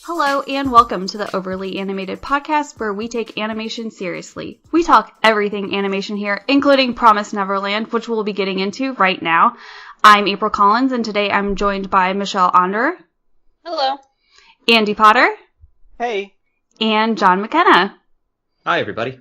Hello and welcome to the Overly Animated Podcast, where we take animation seriously. We talk everything animation here, including Promised Neverland, which we'll be getting into right now. I'm April Collins, and today I'm joined by Michelle Anderer. Hello. Andy Potter. Hey. And John McKenna. Hi, everybody.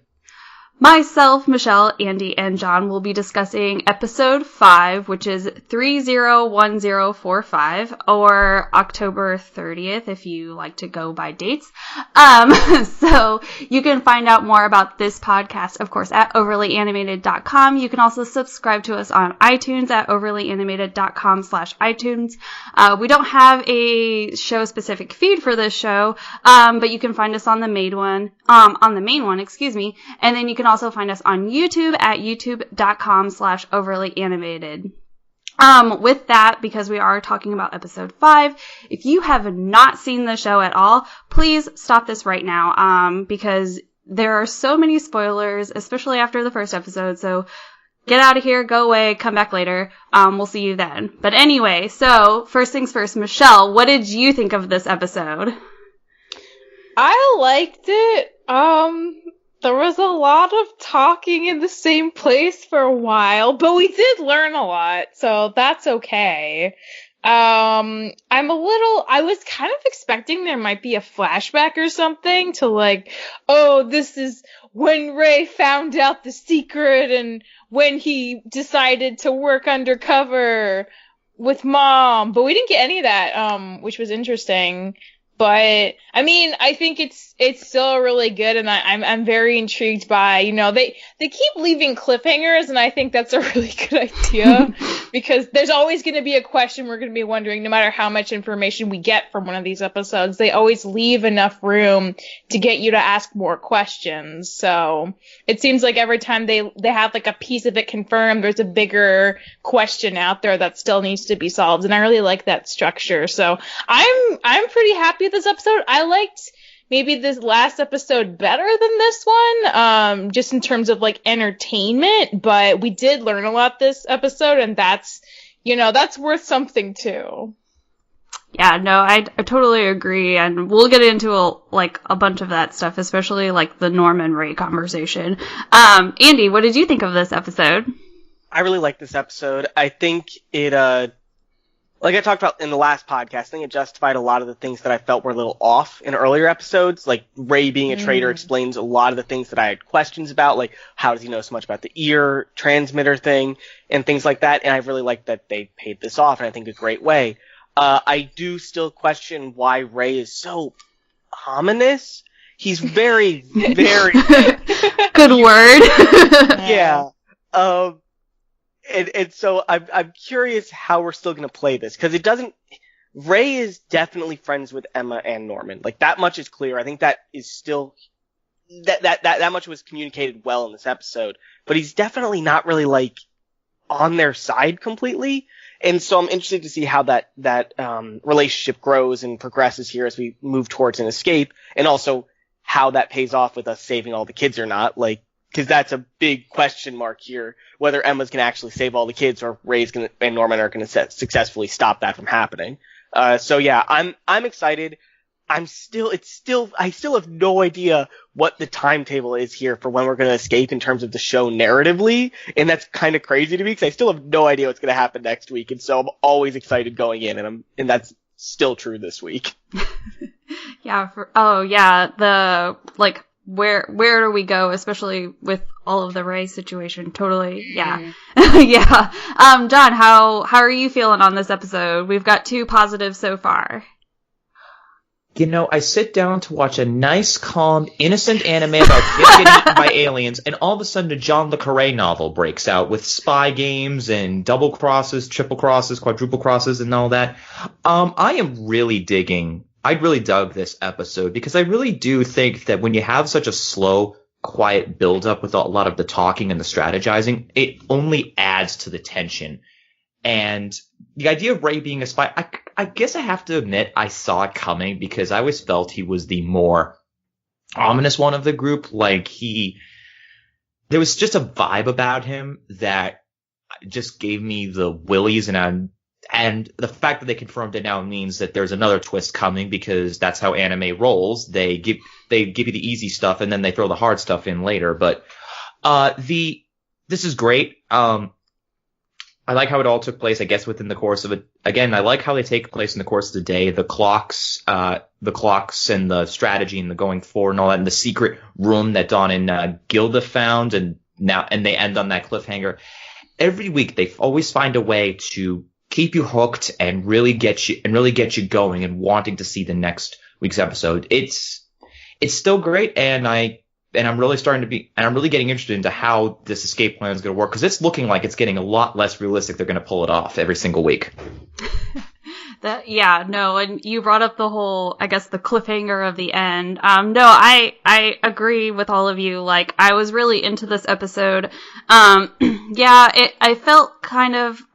Myself, Michelle, Andy, and John will be discussing episode 5, which is 301045, or October 30th, if you like to go by dates. So you can find out more about this podcast, of course, at overlyanimated.com. You can also subscribe to us on iTunes at overlyanimated.com/iTunes. We don't have a show-specific feed for this show, but you can find us on the main one, and then you can also find us on YouTube at youtube.com/overlyanimated. With that, because we are talking about episode 5, if you have not seen the show at all, please stop this right now, because there are so many spoilers, especially after the first episode, so get out of here, go away, come back later. We'll see you then. But anyway, so first things first, Michelle, what did you think of this episode? I liked it. There was a lot of talking in the same place for a while, but we did learn a lot, so that's okay. I was kind of expecting there might be a flashback or something to this is when Ray found out the secret and when he decided to work undercover with Mom, but we didn't get any of that, which was interesting. But I mean, I think it's still really good, and I'm very intrigued by, they keep leaving cliffhangers, and I think that's a really good idea because there's always going to be a question we're going to be wondering, no matter how much information we get from one of these episodes. They always leave enough room to get you to ask more questions. So it seems like every time they have like a piece of it confirmed, there's a bigger question out there that still needs to be solved, and I really like that structure. So I'm pretty happy with this episode. I liked maybe this last episode better than this one, just in terms of like entertainment, but we did learn a lot this episode, and that's worth something too. Yeah, no, I totally agree, and we'll get into a bunch of that stuff, especially like the Norman and Rhea conversation. Andy, what did you think of this episode? I really like this episode. I think it, like I talked about in the last podcast, I think it justified a lot of the things that I felt were a little off in earlier episodes. Like, Ray being a traitor explains a lot of the things that I had questions about, like, how does he know so much about the ear transmitter thing and things like that, and I really like that they paid this off in, I think, a great way. I do still question why Ray is so ominous. He's very, very... Good word. Yeah. And so I'm curious how we're still going to play this, because Ray is definitely friends with Emma and Norman. Like, that much is clear. I think that is still, that much was communicated well in this episode, but he's definitely not really, like, on their side completely. And so I'm interested to see how that relationship grows and progresses here as we move towards an escape, and also how that pays off with us saving all the kids or not. Like, because that's a big question mark here, whether Emma's going to actually save all the kids or Ray's and Norman are going to successfully stop that from happening. So yeah, I'm excited. I still have no idea what the timetable is here for when we're going to escape in terms of the show narratively, and that's kind of crazy to me because I still have no idea what's going to happen next week, and so I'm always excited going in, and that's still true this week. Yeah. Where do we go, especially with all of the Ray situation? Totally, yeah. Yeah. John, how are you feeling on this episode? We've got 2 positives so far. I sit down to watch a nice, calm, innocent anime about kids getting eaten by aliens, and all of a sudden a John le Carré novel breaks out with spy games and double crosses, triple crosses, quadruple crosses, and all that. I really dug this episode because I really do think that when you have such a slow, quiet build-up with a lot of the talking and the strategizing, it only adds to the tension. And the idea of Ray being a spy, I guess I have to admit I saw it coming because I always felt he was the more ominous one of the group. There was just a vibe about him that just gave me the willies, and And the fact that they confirmed it now means that there's another twist coming, because that's how anime rolls. They give you the easy stuff and then they throw the hard stuff in later. But this is great. I like how it all took place, I guess, within the course of it. Again, I like how they take place in the course of the day. The clocks and the strategy and the going forward and all that, and the secret room that Don and Gilda found, and they end on that cliffhanger. Every week they always find a way to keep you hooked and really get you going and wanting to see the next week's episode. It's still great, and I'm really getting interested into how this escape plan is going to work, because it's looking like it's getting a lot less realistic. They're going to pull it off every single week. And you brought up the whole, I guess, the cliffhanger of the end. I agree with all of you. Like, I was really into this episode. I felt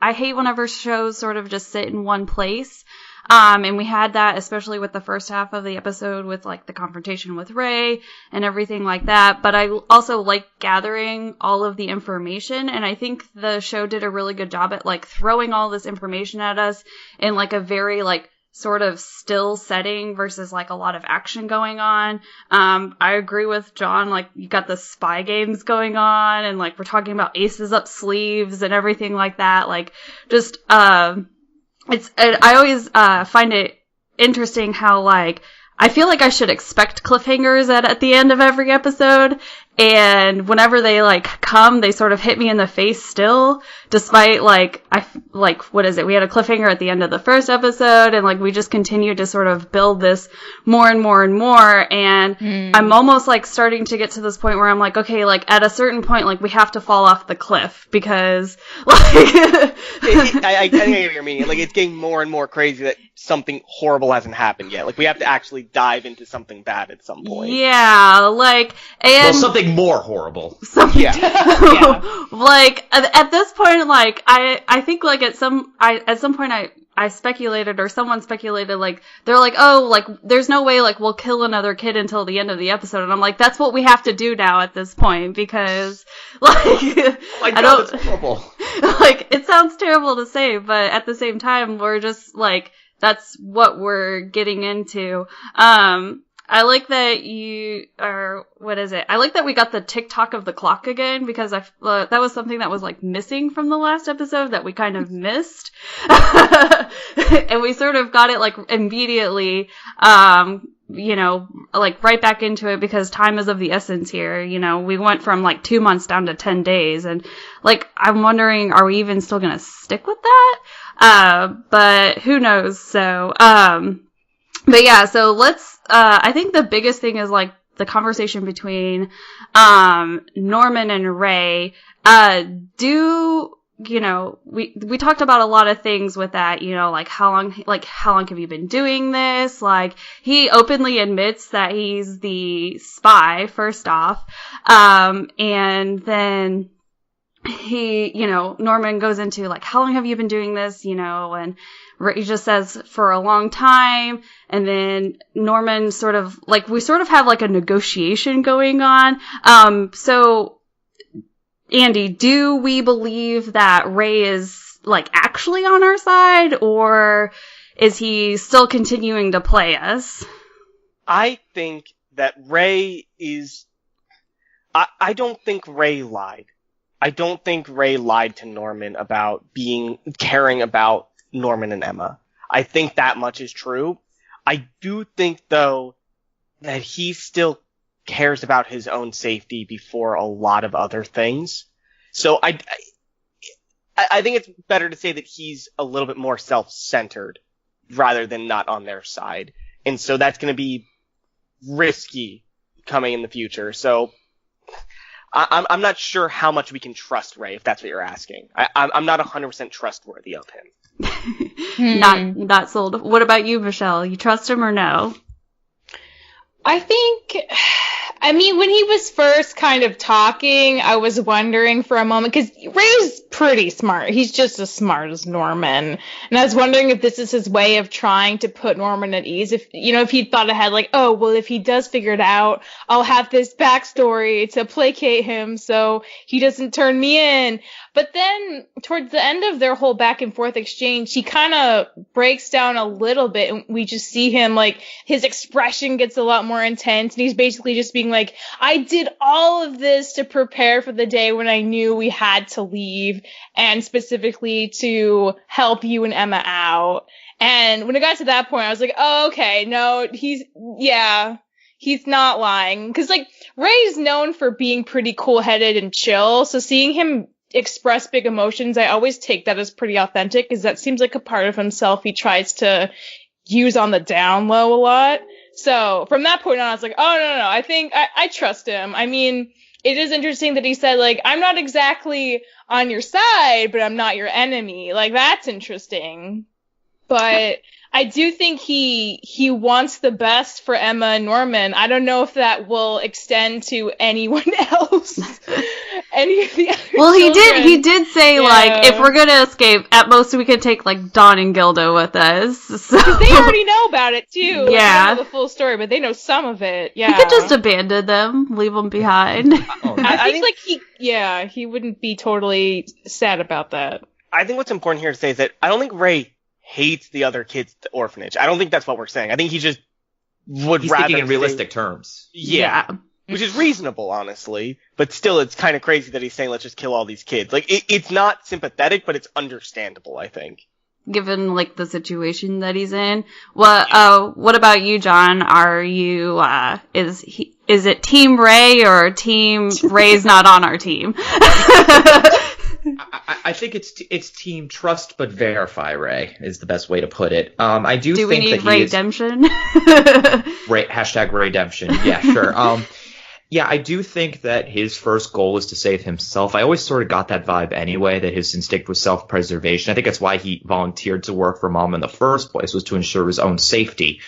I hate whenever shows sort of just sit in one place. And we had that, especially with the first half of the episode with, like, the confrontation with Ray and everything like that. But I also like gathering all of the information. And I think the show did a really good job at, like, throwing all this information at us in, like, a very, like, sort of still setting versus, like, a lot of action going on. I agree with John. Like, you got the spy games going on, and, like, we're talking about aces up sleeves and everything like that. Like, just, I always find it interesting how, like, I feel like I should expect cliffhangers at the end of every episode, and whenever they, like, come, they sort of hit me in the face still, despite, like, what is it? We had a cliffhanger at the end of the first episode, and, like, we just continue to sort of build this more and more and more, and I'm almost, like, starting to get to this point where I'm like, okay, like, at a certain point, like, we have to fall off the cliff, because, like... I think I get what you're meaning. Like, it's getting more and more crazy that something horrible hasn't happened yet. Like, we have to actually dive into something bad at some point. Yeah, like, and... Well, something more horrible. Yeah. Like, at this point, like, I think, like, at some point I speculated, or someone speculated, like, they're like, oh, like, there's no way, like, we'll kill another kid until the end of the episode. And I'm like, that's what we have to do now at this point, because, like, my God, it's horrible. Like, it sounds terrible to say, but at the same time, we're just, like, that's what we're getting into. I like that I like that we got the tick-tock of the clock again, because that was something that was, like, missing from the last episode that we kind of missed. And we sort of got it, like, immediately, like, right back into it, because time is of the essence here. We went from, like, 2 months down to 10 days, and, like, I'm wondering, are we even still gonna stick with that? But who knows, so, but yeah, so I think the biggest thing is, like, the conversation between, Norman and Ray. We talked about a lot of things with that, like, how long have you been doing this? Like, he openly admits that he's the spy, first off. And then Norman goes into, like, how long have you been doing this? And Ray just says for a long time, and then Norman we sort of have, like, a negotiation going on. So, Andy, do we believe that Ray is, like, actually on our side, or is he still continuing to play us? I think that Ray is... I don't think Ray lied. I don't think Ray lied to Norman about caring about Norman and Emma. I think that much is true. I do think, though, that he still cares about his own safety before a lot of other things. So I think it's better to say that he's a little bit more self-centered rather than not on their side. And so that's going to be risky coming in the future. So I'm not sure how much we can trust Ray, if that's what you're asking. I'm not 100% trustworthy of him. Not sold. What about you, Michelle? You trust him or no? I think, when he was first kind of talking, I was wondering for a moment, because Ray's pretty smart. He's just as smart as Norman. And I was wondering if this is his way of trying to put Norman at ease. If he'd thought ahead, like, oh, well, if he does figure it out, I'll have this backstory to placate him so he doesn't turn me in. But then towards the end of their whole back and forth exchange, he kind of breaks down a little bit, and we just see him, like, his expression gets a lot more intense, and he's basically just being like, I did all of this to prepare for the day when I knew we had to leave, and specifically to help you and Emma out. And when it got to that point, I was like, oh, okay, no, he's not lying. Because, like, Ray's known for being pretty cool-headed and chill, so seeing him express big emotions, I always take that as pretty authentic, because that seems like a part of himself he tries to use on the down low a lot. So from that point on, I was like, oh, no, I think I trust him. I mean, it is interesting that he said, like, I'm not exactly on your side, but I'm not your enemy. Like, that's interesting. But I do think he wants the best for Emma and Norman. I don't know if that will extend to anyone else. Any of the other children. He did say, like, if we're gonna escape, at most we could take, like, Don and Gilda with us. So. They already know about it, too. Yeah. Like, I don't know the full story, but they know some of it. Yeah. He could just abandon them, leave them behind. I think, like, he wouldn't be totally sad about that. I think what's important here to say is that I don't think Ray hates the other kids at the orphanage. I don't think that's what we're saying. I think he just would He's rather thinking in realistic terms. Yeah. Which is reasonable, honestly. But still, it's kind of crazy that he's saying, let's just kill all these kids. Like, it's not sympathetic, but it's understandable, I think. Given, like, the situation that he's in. What about you, John? Are you, is it Team Ray or Team Ray's not on our team? I think it's Team Trust but Verify Ray is the best way to put it. I do think we need that Ray-demption? Hashtag Ray-demption. Yeah, sure. Yeah, I do think that his first goal is to save himself. I always sort of got that vibe anyway, that his instinct was self-preservation. I think that's why he volunteered to work for Mom in the first place, was to ensure his own safety.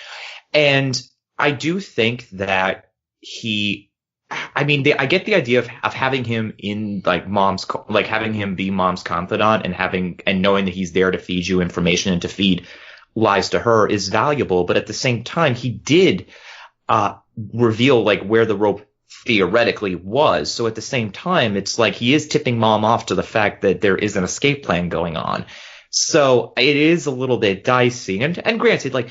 And I do think that I get the idea of having him in, like, having him be Mom's confidant and knowing that he's there to feed you information and to feed lies to her is valuable. But at the same time, he did reveal, like, where the rope theoretically was. So at the same time, it's like he is tipping Mom off to the fact that there is an escape plan going on. So it is a little bit dicey. And granted, like,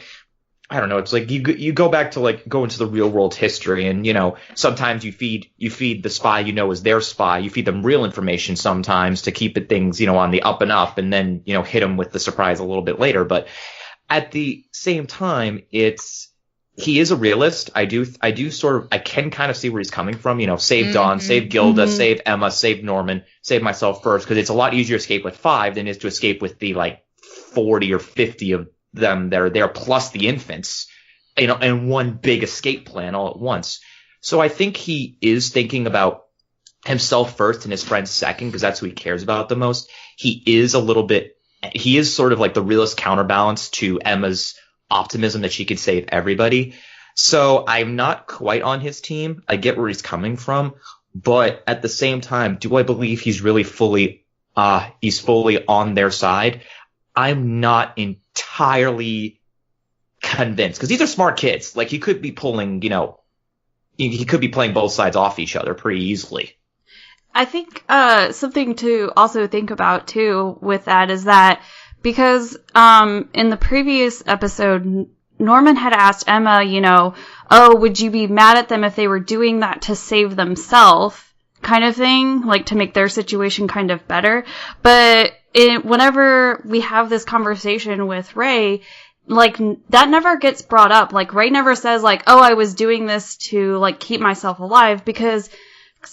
I don't know, it's like you go back to, like, go into the real world history, and, sometimes you feed the spy is their spy. You feed them real information sometimes to keep things, on the up and up, and then, hit them with the surprise a little bit later. But at the same time, he is a realist. I can kind of see where he's coming from. Save Don, save Gilda, save Emma, save Norman, save myself first, because it's a lot easier to escape with 5 than it is to escape with the, like, 40 or 50 of them that are there, plus the infants, and one big escape plan all at once. So I think he is thinking about himself first and his friends second, because that's who he cares about the most. He is sort of like the realist counterbalance to Emma's optimism that she could save everybody. So I'm not quite on his team. I get where he's coming from, but at the same time, do I believe he's really fully on their side? I'm not entirely convinced, because these are smart kids. Like, he could be pulling, he could be playing both sides off each other pretty easily. I think something to also think about too with that is that because in the previous episode, Norman had asked Emma, would you be mad at them if they were doing that to save themselves, kind of thing, like to make their situation kind of better. But whenever we have this conversation with Ray, like, that never gets brought up. Like, Ray never says, like, oh, I was doing this to, like, keep myself alive, because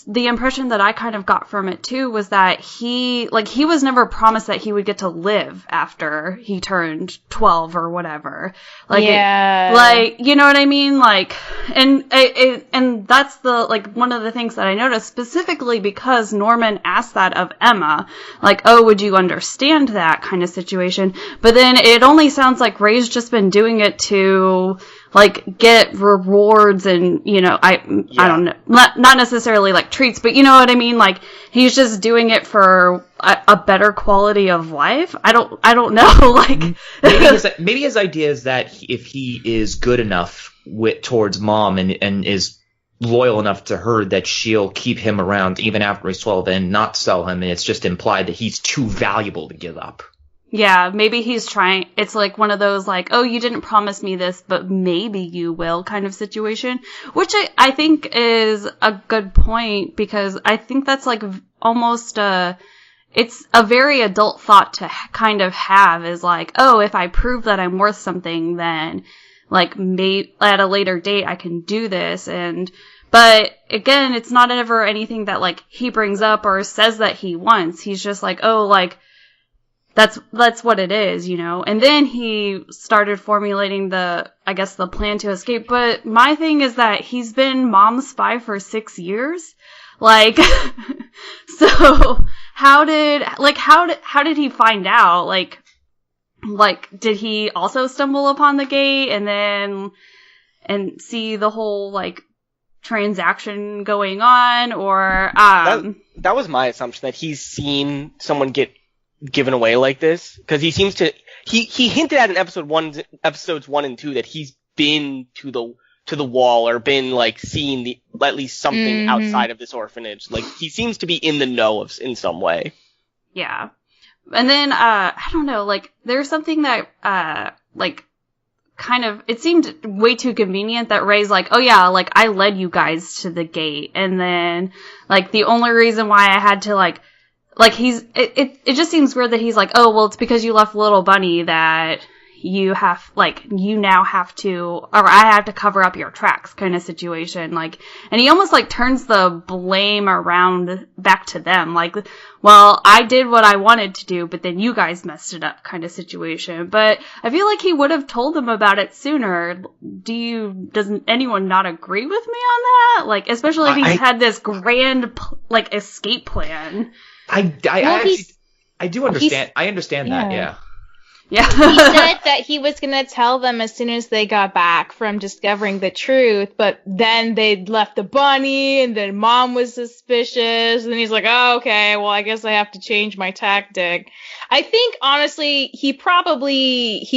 the impression that I kind of got from it too was that he was never promised that he would get to live after he turned 12 or whatever. Like, yeah. You know what I mean? Like, and that's one of the things that I noticed specifically because Norman asked that of Emma, like, oh, would you understand that kind of situation? But then it only sounds like Ray's just been doing it to, like, get rewards and, you know, I don't know, not necessarily, like, treats, but you know what I mean? Like, he's just doing it for a better quality of life. I don't know, like... maybe his idea is that if he is good enough towards Mom and is loyal enough to her, that she'll keep him around even after he's 12 and not sell him, and it's just implied that he's too valuable to give up. Yeah, maybe he's trying, it's like one of those like, oh, you didn't promise me this, but maybe you will kind of situation, which I think is a good point, because I think that's like almost it's a very adult thought to kind of have, is like, oh, if I prove that I'm worth something, then like at a later date I can do this. But again, it's not ever anything that like he brings up or says that he wants. He's just like, oh, like, that's what it is, you know? And then he started formulating the plan to escape. But my thing is that he's been Mom's spy for 6 years. Like, so how did he find out? Like, did he also stumble upon the gate and see the whole, like, transaction going on? Or, that was my assumption, that he's seen someone get given away like this, because he seems to he hinted at in episodes 1 and 2 that he's been to the wall, or been like seeing at least something outside of this orphanage. Like, he seems to be in the know in some way. Yeah. And then I don't know, like, there's something that like kind of, it seemed way too convenient that Ray's like, oh yeah, like, I led you guys to the gate, and then like the only reason why I had to like it just seems weird that he's like, oh, well, it's because you left Little Bunny that you now have to, or I have to cover up your tracks kind of situation. Like, and he almost like turns the blame around back to them. Like, well, I did what I wanted to do, but then you guys messed it up kind of situation. But I feel like he would have told them about it sooner. Doesn't anyone not agree with me on that? Like, especially if he's had this grand, like, escape plan. I do understand. I understand that, yeah. Yeah. He said that he was going to tell them as soon as they got back from discovering the truth, but then they'd left the bunny, and then Mom was suspicious, and he's like, oh, okay, well, I guess I have to change my tactic. I think, honestly, he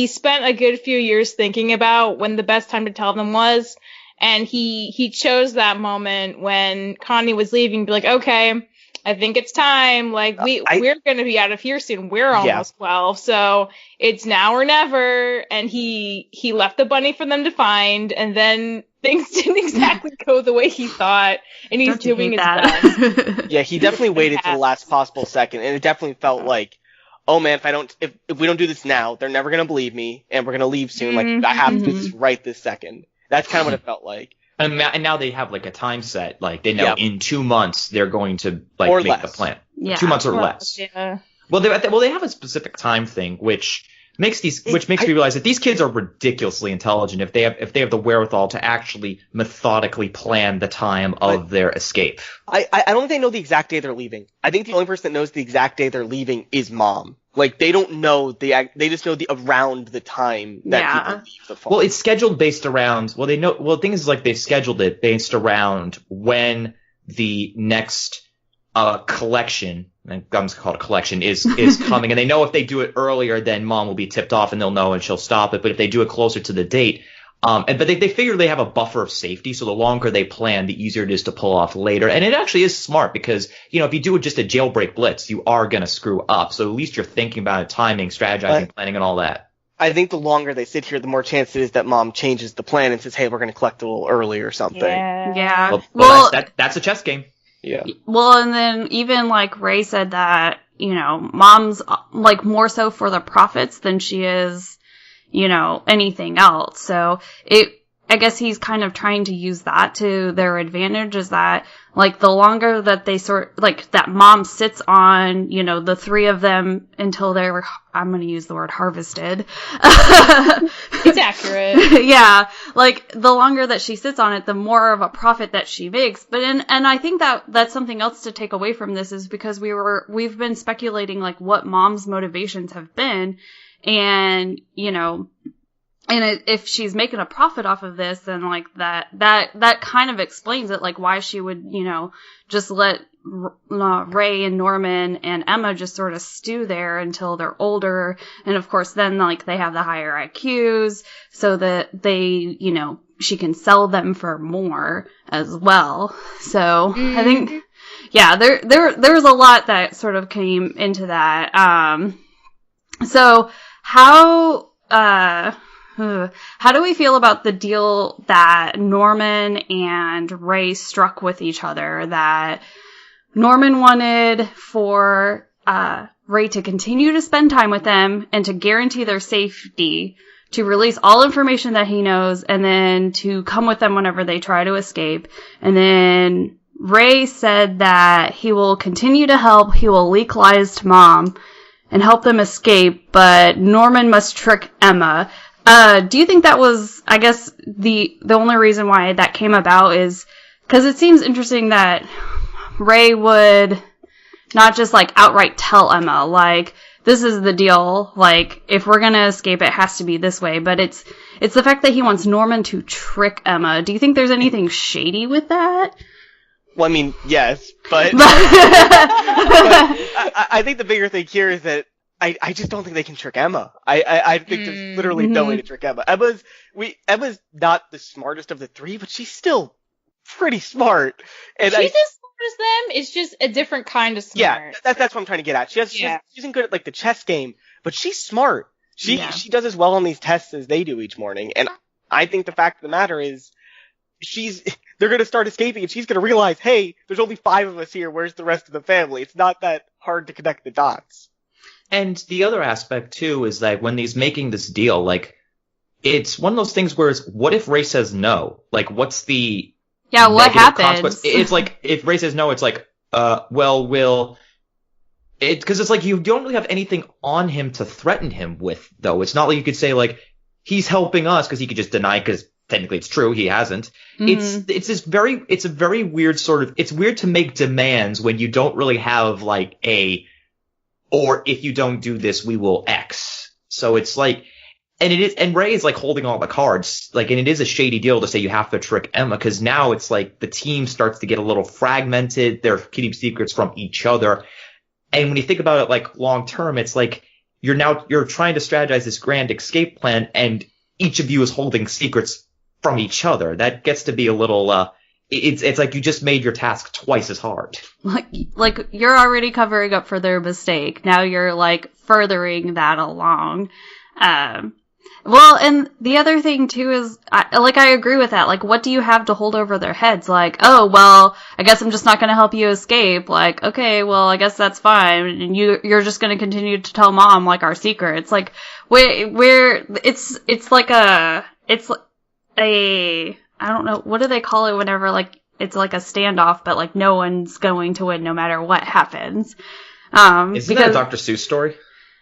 spent a good few years thinking about when the best time to tell them was, and he chose that moment when Connie was leaving, to be like, okay, I think it's time. Like, we're going to be out of here soon. We're almost 12, so it's now or never. And he left the bunny for them to find, and then things didn't exactly go the way he thought, and he's doing his best. Yeah, he definitely waited to the last possible second, and it definitely felt like, oh man, if we don't do this now, they're never going to believe me, and we're going to leave soon. Like, I have to do this right this second. That's kind of what it felt like. And now they have, like, a time set. Like, they know in 2 months they're going to, like, or make less. the plan. Yeah. 2 months or less. Yeah. Well, they have a specific time thing, which makes me realize that these kids are ridiculously intelligent if they have the wherewithal to actually methodically plan the time of their escape. I don't think they know the exact day they're leaving. I think the only person that knows the exact day they're leaving is Mom. Like, they don't know they just know around the time that people leave the farm. Well, it's scheduled based around, the thing is, like, they've scheduled it based around when the next collection, and Gum's called a collection, is coming, and they know if they do it earlier, then Mom will be tipped off and they'll know and she'll stop it. But if they do it closer to the date, but they figure they have a buffer of safety, so the longer they plan, the easier it is to pull off later. And it actually is smart because, you know, if you do just a jailbreak blitz, you are going to screw up. So at least you're thinking about it, timing, strategizing, planning, and all that. I think the longer they sit here, the more chance it is that Mom changes the plan and says, hey, we're going to collect a little early or something. Yeah. Well, that's a chess game. Yeah. Well, and then even, like, Ray said that, you know, Mom's, like, more so for the profits than she is, you know, anything else. So I guess he's kind of trying to use that to their advantage, is that, like, the longer that they that Mom sits on, you know, the three of them until they're, I'm going to use the word harvested. It's accurate. Yeah. Like, the longer that she sits on it, the more of a profit that she makes. But, and I think that's something else to take away from this, is because we've been speculating, like, what Mom's motivations have been. And, you know, if she's making a profit off of this, then like that kind of explains it, like why she would, just let Ray and Norman and Emma just sort of stew there until they're older. And of course then like they have the higher IQs so that they, she can sell them for more as well. So I think, yeah, there was a lot that sort of came into that. So how do we feel about the deal that Norman and Ray struck with each other? That Norman wanted for Ray to continue to spend time with them and to guarantee their safety, to release all information that he knows, and then to come with them whenever they try to escape. And then Ray said that he will continue to help, he will leak lies to Mom and help them escape, but Norman must trick Emma. Do you think that was, I guess, the only reason why that came about is because it seems interesting that Ray would not just, like, outright tell Emma, like, this is the deal, like, if we're gonna escape, it has to be this way, but it's the fact that he wants Norman to trick Emma. Do you think there's anything shady with that? Well, I mean, yes, but, but I think the bigger thing here is that I just don't think they can trick Emma. I think there's literally no way to trick Emma. Emma's not the smartest of the three, but she's still pretty smart. And she's as smart as them. It's just a different kind of smart. Yeah, that's what I'm trying to get at. She isn't good at like the chess game, but she's smart. She does as well on these tests as they do each morning. And I think the fact of the matter is, they're going to start escaping and she's going to realize, hey, there's only 5 of us here. Where's the rest of the family? It's not that hard to connect the dots. And the other aspect, too, is that when he's making this deal, like, it's one of those things where it's, what if Ray says no? Like, what's the... Yeah, what happens? It's like, if Ray says no, it's like, because it's like, you don't really have anything on him to threaten him with, though. It's not like you could say, like, he's helping us, because he could just deny, because technically it's true, he hasn't. Mm-hmm. It's a very weird sort of, it's weird to make demands when you don't really have, like, or if you don't do this, we will X. So it's like, and Ray is like holding all the cards, like, and it is a shady deal to say you have to trick Emma, because now it's like the team starts to get a little fragmented, they're keeping secrets from each other. And when you think about it, like, long term, it's like, you're trying to strategize this grand escape plan, and each of you is holding secrets from each other. That gets to be a little, it's like you just made your task twice as hard. Like you're already covering up for their mistake. Now you're like furthering that along. Well, and the other thing too is, I agree with that. Like, what do you have to hold over their heads? Like, oh, well, I guess I'm just not going to help you escape. Like, okay, well, I guess that's fine. And you're just going to continue to tell Mom, like, our secrets. Like, it's like a, I don't know, what do they call it whenever, like, it's like a standoff, but, like, no one's going to win no matter what happens. Isn't that a Dr. Seuss story?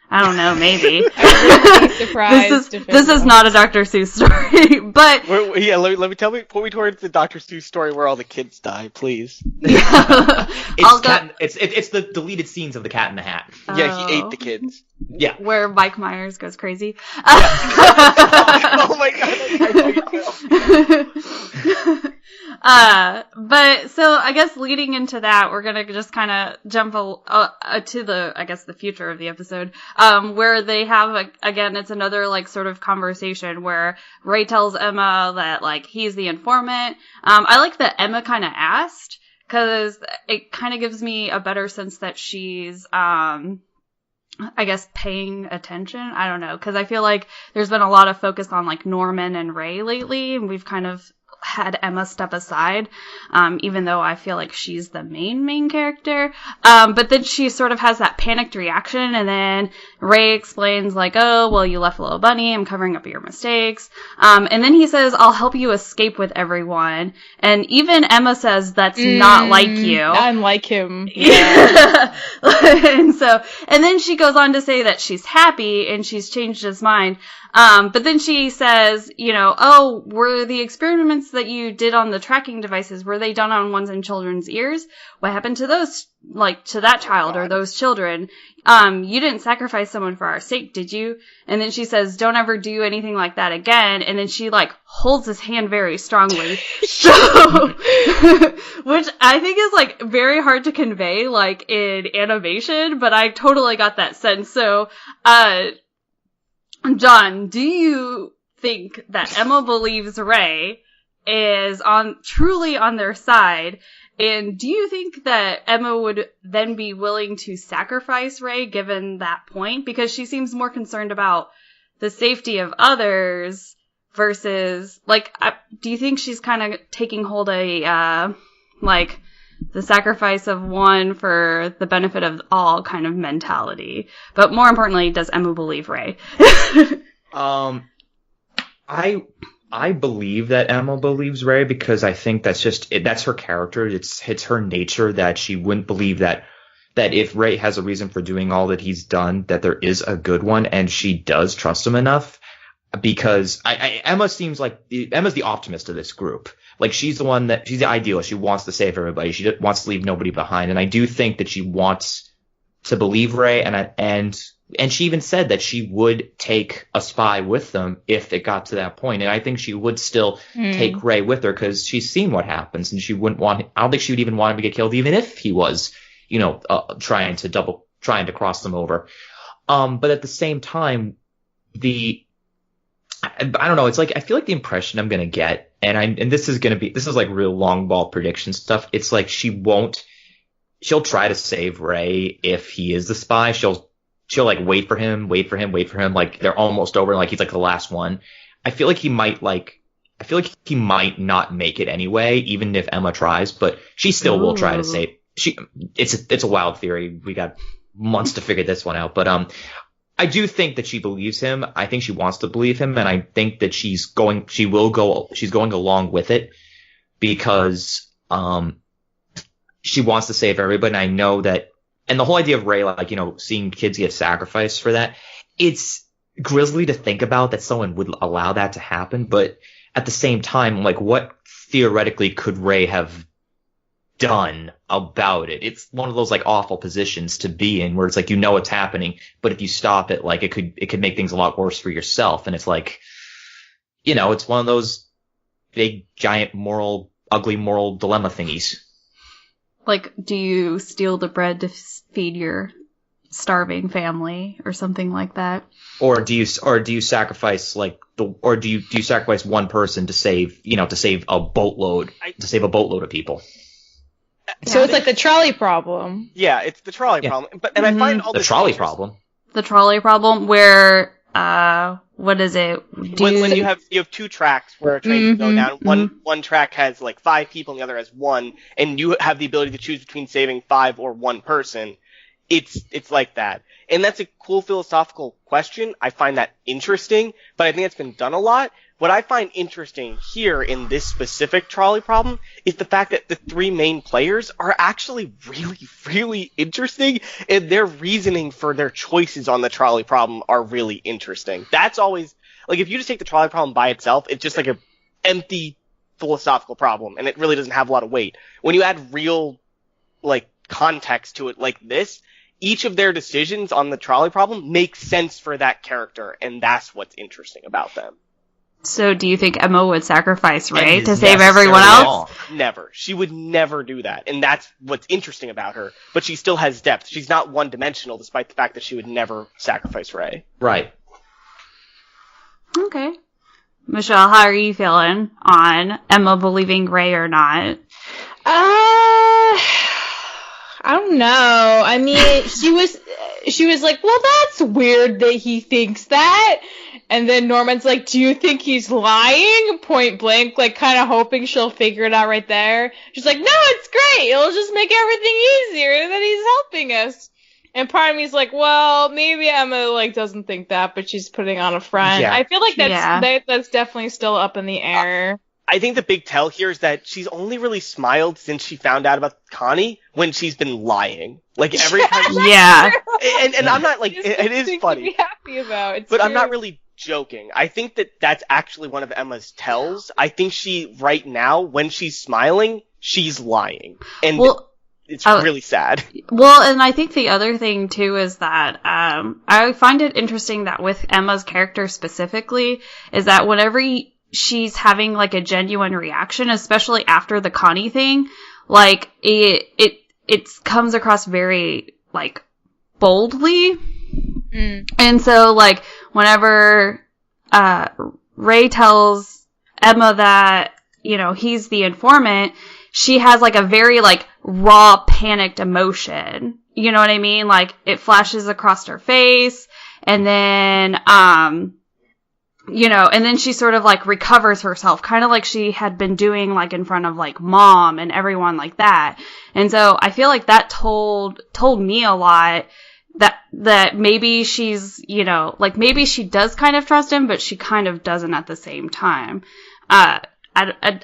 I don't know, maybe. I would be surprised. This is not a Dr. Seuss story, but... Put me towards the Dr. Seuss story where all the kids die, please. Yeah. It's the deleted scenes of the Cat in the Hat. Yeah, he ate the kids. Yeah. Where Mike Myers goes crazy. Yeah. Oh my god. But so I guess leading into that, we're gonna just kind of jump to the future of the episode, where they have again, it's another like sort of conversation where Ray tells Emma that like he's the informant. I like that Emma kind of asked, because it kind of gives me a better sense that she's I guess paying attention. I don't know, because I feel like there's been a lot of focus on like Norman and Ray lately, and we've kind of had Emma step aside, even though I feel like she's the main character. But then she sort of has that panicked reaction, and then Ray explains like, oh, well, you left a little bunny, I'm covering up your mistakes. And then he says, I'll help you escape with everyone. And even Emma says, that's not like you. Unlike him. Yeah. and then she goes on to say that she's happy and she's changed his mind. But then she says, oh, were the experiments experiments that you did on the tracking devices, were they done on ones in children's ears? What happened to those, like, to that child or those children? You didn't sacrifice someone for our sake, did you? And then she says, don't ever do anything like that again. And then she, like, holds his hand very strongly. So, which I think is, like, very hard to convey, like, in animation, but I totally got that sense. So, John, do you think that Emma believes Ray is truly on their side? And do you think that Emma would then be willing to sacrifice Ray given that point? Because she seems more concerned about the safety of others versus, like, do you think she's kind of taking hold of like, the sacrifice of one for the benefit of all kind of mentality? But more importantly, does Emma believe Ray? I believe that Emma believes Ray because I think that's her character. It's her nature that she wouldn't believe that if Ray has a reason for doing all that he's done, that there is a good one, and she does trust him enough. Because Emma seems like Emma's the optimist of this group. Like, she's the idealist. She wants to save everybody. She wants to leave nobody behind. And I do think that she wants to believe Ray, and she even said that she would take a spy with them if it got to that point. And I think she would still take Ray with her because she's seen what happens, and I don't think she would even want him to get killed, even if he was, trying to cross them over. But at the same time, I don't know, it's like, I feel like the impression I'm gonna get, and this is like real long ball prediction stuff. It's like she'll try to save Ray if he is the spy. She'll like wait for him, like they're almost over, and like he's like the last one. I feel like he might not make it anyway, even if Emma tries, but she still will try to save. It's a wild theory. We got months to figure this one out, but I do think that she believes him. I think she wants to believe him, and I think that she's going along with it because she wants to save everybody. And I know that, and the whole idea of Ray, like, seeing kids get sacrificed for that, it's grisly to think about that someone would allow that to happen. But at the same time, like, what theoretically could Ray have done about it? It's one of those, like, awful positions to be in where it's like, it's happening, but if you stop it, like, it could make things a lot worse for yourself. And it's like, it's one of those big, giant ugly moral dilemma thingies. Like, do you steal the bread to feed your starving family or something like that? Or do you sacrifice, like, do you sacrifice one person to save a boatload of people? So it's like the trolley problem. Yeah, it's the trolley problem. But I find all the trolley problem. The trolley problem, where what is it? When you have two tracks where a train can go down, one track has like 5 people and the other has 1, and you have the ability to choose between saving 5 or 1 person. It's like that. And that's a cool philosophical question. I find that interesting, but I think it's been done a lot. What I find interesting here in this specific trolley problem is the fact that the 3 main players are actually really, really interesting, and their reasoning for their choices on the trolley problem are really interesting. That's always, like, if you just take the trolley problem by itself, it's just like a empty philosophical problem, and it really doesn't have a lot of weight. When you add real, like, context to it like this, each of their decisions on the trolley problem makes sense for that character, and that's what's interesting about them. So do you think Emma would sacrifice Ray to save everyone else? Never. She would never do that. And that's what's interesting about her. But she still has depth. She's not one-dimensional, despite the fact that she would never sacrifice Ray. Right. Okay. Michelle, how are you feeling on Emma believing Ray or not? I don't know. I mean, she was like, well, that's weird that he thinks that. And then Norman's like, do you think he's lying? Point blank, like, kind of hoping she'll figure it out right there. She's like, no, it's great. It'll just make everything easier that he's helping us. And part of me's like, well, maybe Emma, like, doesn't think that, but she's putting on a front. Yeah. I feel like that's definitely still up in the air. I think the big tell here is that she's only really smiled since she found out about Connie when she's been lying. Like, every time. Yeah. And I'm not, like, it is funny. To be happy about. It's but true. I'm not really joking. I think that that's actually one of Emma's tells. I think right now, when she's smiling, she's lying. And it's really sad. Well, and I think the other thing, too, is that I find it interesting that with Emma's character specifically, is that whenever she's having, like, a genuine reaction, especially after the Connie thing, like, it comes across very, like, boldly. And so, like, whenever Ray tells Emma that, you know, he's the informant, she has, like, a very, like, raw, panicked emotion. You know what I mean? Like, it flashes across her face, and then, you know, and then she sort of, like, recovers herself, kind of like she had been doing, like, in front of, like, Mom and everyone like that. And so I feel like that told me a lot that maybe she's, you know, like, maybe she does kind of trust him, but she kind of doesn't at the same time. I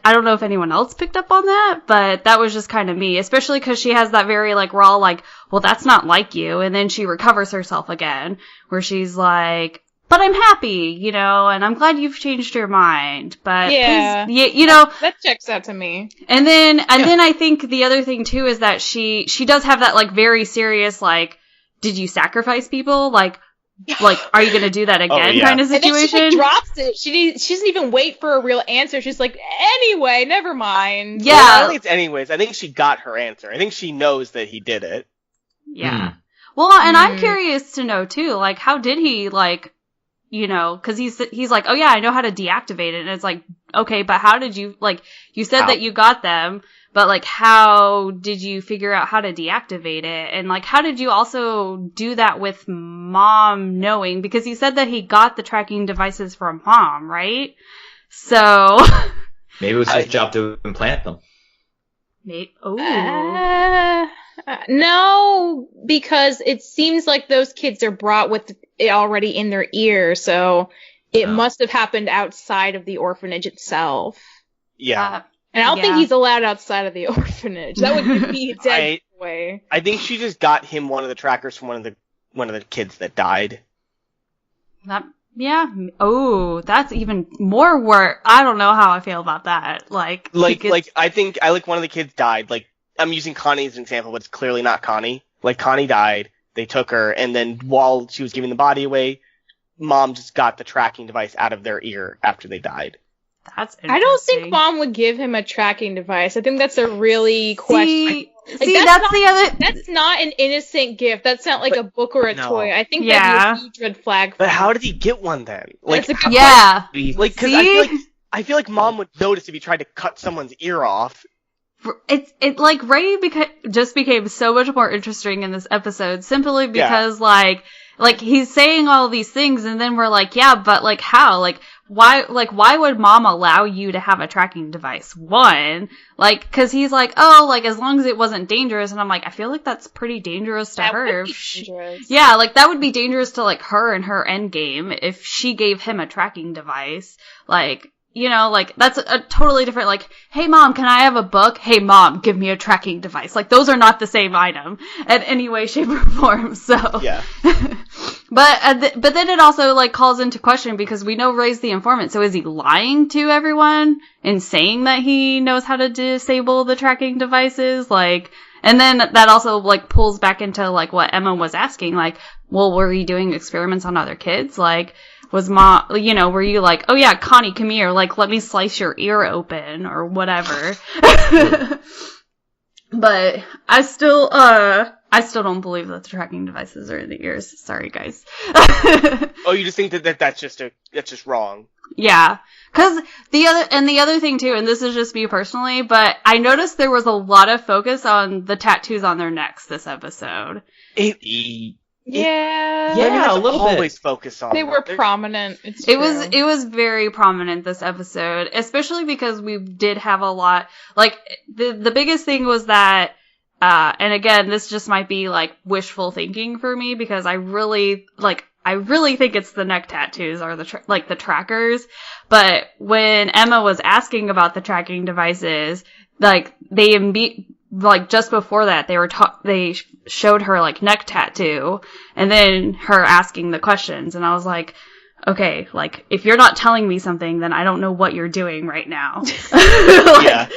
don't know if anyone else picked up on that, but that was just kind of me, especially because she has that very, like, raw, like, well, that's not like you, and then she recovers herself again, where she's like, but I'm happy, you know, and I'm glad you've changed your mind, but yeah, please, you know. That checks out to me. And then I think the other thing, too, is that she does have that, like, very serious, like, did you sacrifice people? Like, are you going to do that again kind of situation? And then she, like, drops it. She doesn't even wait for a real answer. She's like, anyway, never mind. Yeah. Well, I don't think it's anyways. I think she got her answer. I think she knows that he did it. Yeah. Well, and I'm curious to know, too, like, how did he, like, you know, because he's like, oh, yeah, I know how to deactivate it. And it's like, okay, but how did you, like, you said that you got them, but, like, how did you figure out how to deactivate it? And, like, how did you also do that with Mom knowing? Because you said that he got the tracking devices from Mom, right? So... Maybe it was his job to implant them. No, because it seems like those kids are brought with it already in their ear, so it must have happened outside of the orphanage itself. Yeah. And I don't think he's allowed outside of the orphanage. That would be a dead way. I think she just got him one of the trackers from one of the kids that died. Yeah. Oh, that's even more work. I don't know how I feel about that. Like I think one of the kids died. Like, I'm using Connie as an example, but it's clearly not Connie. Like, Connie died. They took her, and then while she was giving the body away, Mom just got the tracking device out of their ear after they died. That's interesting. I don't think Mom would give him a tracking device. I think that's a really question. That's not an innocent gift. That's not like a book or a toy. I think that'd be a huge red flag. But how did he get one then? Like, because I feel like Mom would notice if he tried to cut someone's ear off. It like Ray just became so much more interesting in this episode simply because like he's saying all these things and then we're like, yeah, but like how? Like why would Mom allow you to have a tracking device? One, like, cause he's like, oh, like as long as it wasn't dangerous, and I'm like, I feel like that's pretty dangerous to her. Yeah, like that would be dangerous to like her and her end game if she gave him a tracking device. Like, you know, like, that's a totally different, like, hey, Mom, can I have a book? Hey, Mom, give me a tracking device. Like, those are not the same item in any way, shape, or form, so. Yeah. But then it also, like, calls into question because we know Ray's the informant, so is he lying to everyone and saying that he knows how to disable the tracking devices? Like, and then that also, like, pulls back into, like, what Emma was asking, like, well, were you doing experiments on other kids? Like, was Mom, you know, were you like, oh yeah, Connie, come here, like, let me slice your ear open, or whatever. But I still don't believe that the tracking devices are in the ears. Sorry, guys. Oh, you just think that's just wrong? Yeah. Cause the other thing too, and this is just me personally, but I noticed there was a lot of focus on the tattoos on their necks this episode. Yeah, a little bit. Always focus on. They were prominent. It was very prominent this episode, especially because we did have a lot. Like the biggest thing was that, and again, this just might be like wishful thinking for me because I really think it's the neck tattoos or the trackers. But when Emma was asking about the tracking devices, like like just before that, they showed her like neck tattoo, and then her asking the questions, and I was like, okay, like, if you're not telling me something, then I don't know what you're doing right now. Yeah.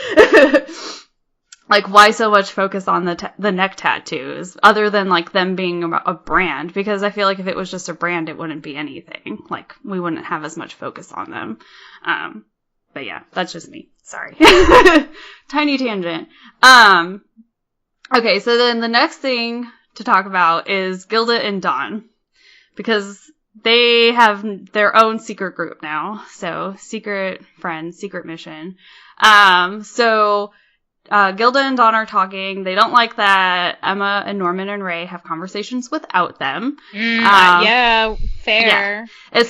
Like, why so much focus on the neck tattoos, other than, like, them being a brand? Because I feel like if it was just a brand, it wouldn't be anything. Like, we wouldn't have as much focus on them. But yeah, that's just me. Sorry. Tiny tangent. Okay, so then the next thing to talk about is Gilda and Don. Because they have their own secret group now. So, secret friends, secret mission. Gilda and Don are talking. They don't like that Emma and Norman and Rhea have conversations without them. Yeah, fair. Yeah.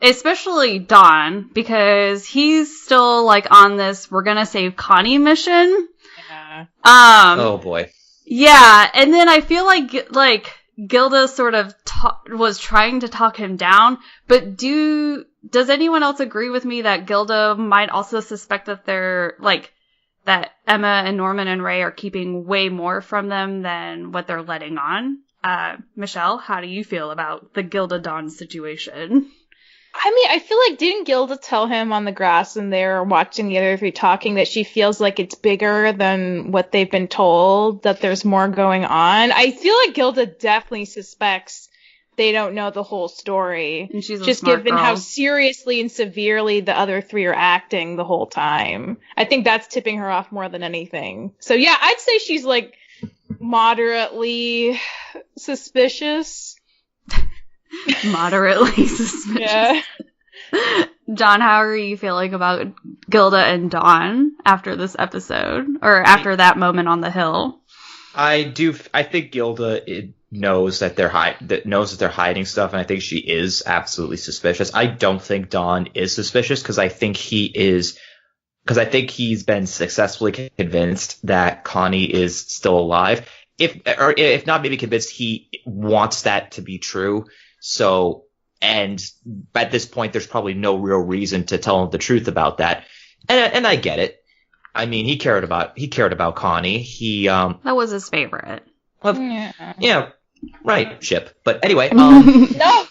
Especially Don, because he's still, like, on this we're gonna save Connie mission. Yeah. Oh boy. Yeah, and then I feel like Gilda sort of was trying to talk him down, but does anyone else agree with me that Gilda might also suspect that that Emma and Norman and Rhea are keeping way more from them than what they're letting on? Michelle, how do you feel about the Gilda-Don situation? I mean, I feel like, didn't Gilda tell him on the grass and they were watching the other three talking that she feels like it's bigger than what they've been told, that there's more going on? I feel like Gilda definitely suspects they don't know the whole story. And she's just given how seriously and severely the other three are acting the whole time. I think that's tipping her off more than anything. So yeah, I'd say she's like moderately suspicious. Moderately suspicious. Yeah. John, how are you feeling about Gilda and Don after this episode? Or after that moment on the hill? I think Gilda knows that they're hiding stuff, and I think she is absolutely suspicious. I don't think Don is suspicious because I think he's been successfully convinced that Connie is still alive. If not, maybe convinced he wants that to be true. So, and at this point, there's probably no real reason to tell him the truth about that. And I get it. I mean, he cared about Connie. That was his favorite. Well, yeah, right. Ship. But anyway, No.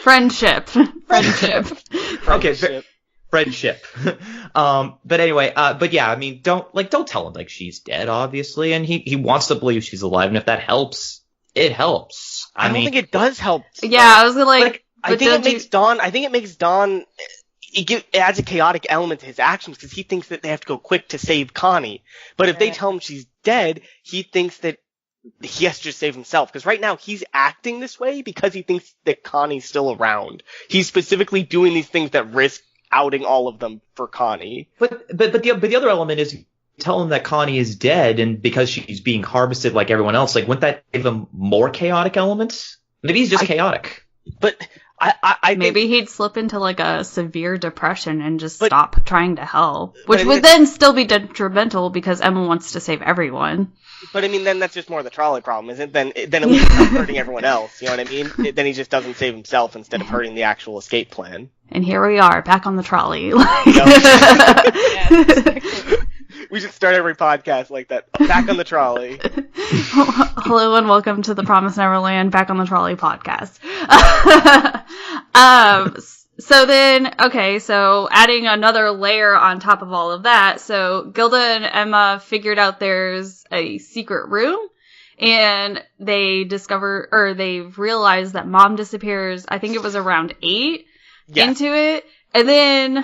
Friendship. Okay. Friendship. But anyway, but yeah, I mean, don't tell him like she's dead, obviously, and he wants to believe she's alive, and if that helps, it helps. I don't think it does help. Yeah, I was like I think it makes Don. It adds a chaotic element to his actions because he thinks that they have to go quick to save Connie. But if they tell him she's dead, he thinks that he has to just save himself. Because right now he's acting this way because he thinks that Connie's still around. He's specifically doing these things that risk outing all of them for Connie. But the other element is tell him that Connie is dead, and because she's being harvested like everyone else, like wouldn't that give him more chaotic elements? Maybe he's just chaotic. But I maybe he'd slip into like a severe depression and just stop trying to help, which would then still be detrimental because Emma wants to save everyone. But I mean, then that's just more the trolley problem, isn't it? Then at least he's not hurting everyone else. You know what I mean? Then he just doesn't save himself instead of hurting the actual escape plan. And here we are, back on the trolley. We should start every podcast like that. Back on the trolley. Hello and welcome to the Promised Neverland Back on the Trolley podcast. So adding another layer on top of all of that. So Gilda and Emma figured out there's a secret room, and they realized that Mom disappears, I think it was around 8 into it. And then,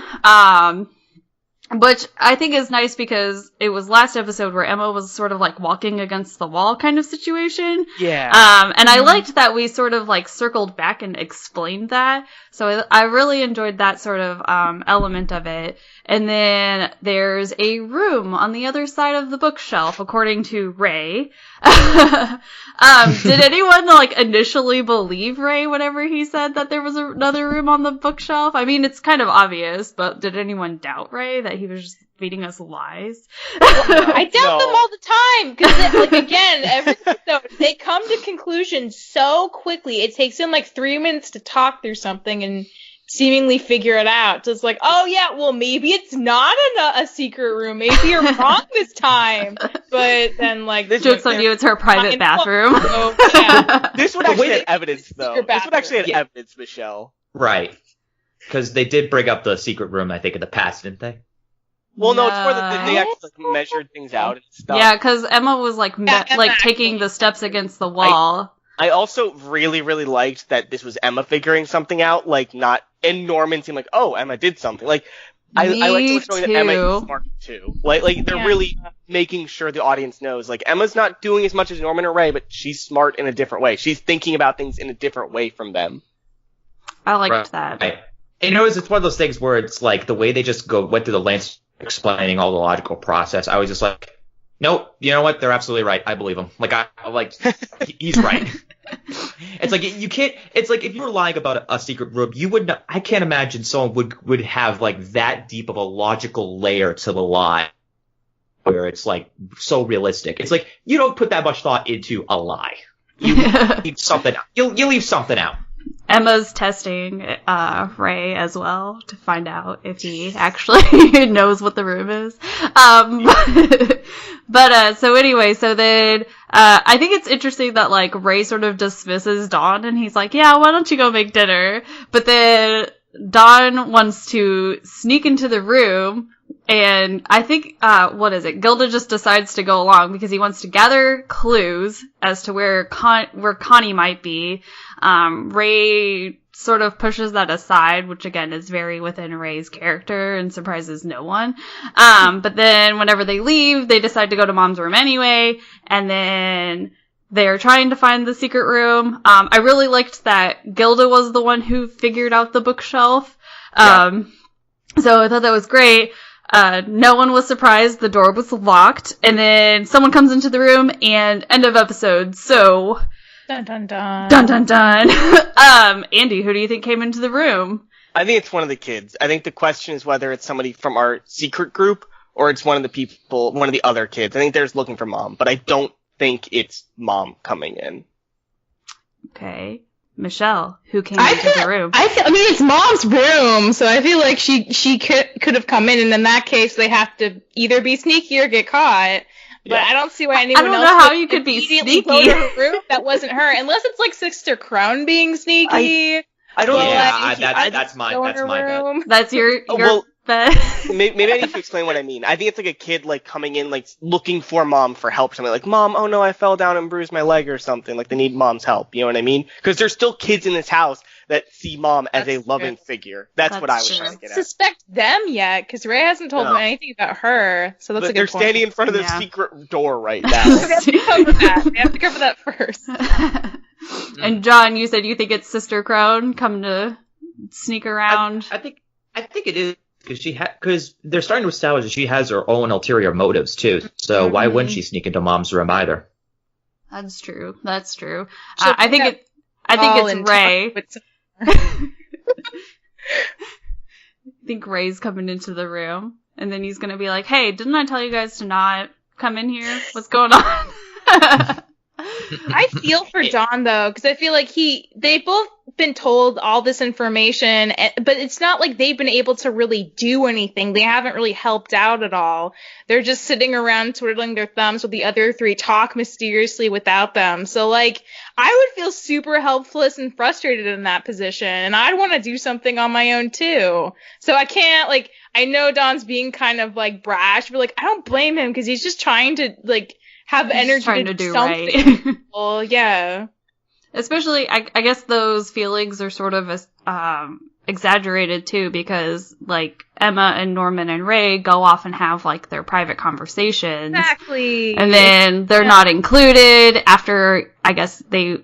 which I think is nice because it was last episode where Emma was sort of like walking against the wall kind of situation. Yeah. And I liked that we sort of like circled back and explained that. So I really enjoyed that sort of element of it. And then there's a room on the other side of the bookshelf, according to Ray. Did anyone like initially believe Ray whenever he said that there was another room on the bookshelf? I mean, it's kind of obvious, but did anyone doubt Ray that he was just feeding us lies? I doubt them all the time because, like, again, every episode they come to conclusions so quickly. It takes them like 3 minutes to talk through something, and seemingly figure it out. So it's like, oh yeah, well maybe it's not a secret room. Maybe you're wrong this time. But then like this joke's on you. It's her private bathroom. So, yeah. This would actually have evidence, though. This would actually have evidence, Michelle. Right. Because they did bring up the secret room, I think, in the past, didn't they? Well, no, it's more that they actually measured things out and stuff. Yeah, because Emma was taking the steps against the wall. I also really, really liked that this was Emma figuring something out, and Norman seemed like, oh, Emma did something. Like, I like showing that Emma is smart too. Like they're really making sure the audience knows, like, Emma's not doing as much as Norman or Rhea, but she's smart in a different way. She's thinking about things in a different way from them. I liked that. Right. It's one of those things where it's like the way they just went through the lengths explaining all the logical process. I was just like, nope, you know what? They're absolutely right. I believe him. He's right. It's like you can't. It's like if you were lying about a secret room, you would not. I can't imagine someone would have like that deep of a logical layer to the lie, where it's like so realistic. It's like you don't put that much thought into a lie. You leave something out. You leave something out. Emma's testing Ray as well to find out if he actually knows what the room is. So anyway, so then I think it's interesting that like Ray sort of dismisses Don and he's like, yeah, why don't you go make dinner? But then Don wants to sneak into the room, and I think Gilda just decides to go along because he wants to gather clues as to where Connie might be. Ray sort of pushes that aside, which again is very within Ray's character and surprises no one. But then whenever they leave, they decide to go to Mom's room anyway, and then they're trying to find the secret room. I really liked that Gilda was the one who figured out the bookshelf. So I thought that was great. No one was surprised. The door was locked, and then someone comes into the room, and end of episode. So, dun dun dun. Dun dun dun. Andy, who do you think came into the room? I think it's one of the kids. I think the question is whether it's somebody from our secret group or it's one of the other kids. I think they're just looking for Mom, but I don't think it's Mom coming in. Okay. Michelle, who came into the room? I mean, it's Mom's room, so I feel like she could have come in, and in that case, they have to either be sneaky or get caught. But I don't see why anyone else. I don't know how you could be sneaky. Go to her room that wasn't her, unless it's like Sister Crown being sneaky. I don't. That's my bet. That's your bet. Maybe I need to explain what I mean. I think it's like a kid like coming in like looking for Mom for help. Something like, Mom, oh no, I fell down and bruised my leg or something. Like they need Mom's help. You know what I mean? Because there's still kids in this house that see Mom as a loving figure. That's what I was trying to get at. Suspect them yet? Because Ray hasn't told them anything about her. So that's a good point. They're standing in front of the secret door right now. They have to cover that. They have to cover that first. And John, you said you think it's Sister Crone come to sneak around. I think it is. Because they're starting to establish that she has her own ulterior motives too. So why wouldn't she sneak into Mom's room either? That's true. I think it's Ray. I think Ray's coming into the room, and then he's gonna be like, "Hey, didn't I tell you guys to not come in here? What's going on?" I feel for Don though, because I feel like they've both been told all this information, but it's not like they've been able to really do anything. They haven't really helped out at all. They're just sitting around twiddling their thumbs while the other three talk mysteriously without them. So like, I would feel super helpless and frustrated in that position, and I'd want to do something on my own too. So I can't, like, I know Don's being kind of like brash, but like, I don't blame him because he's just trying to like have energy to do something. Right. Well, yeah. Especially, I guess those feelings are sort of exaggerated too, because like Emma and Norman and Ray go off and have like their private conversations. Exactly. And then they're not included after, I guess the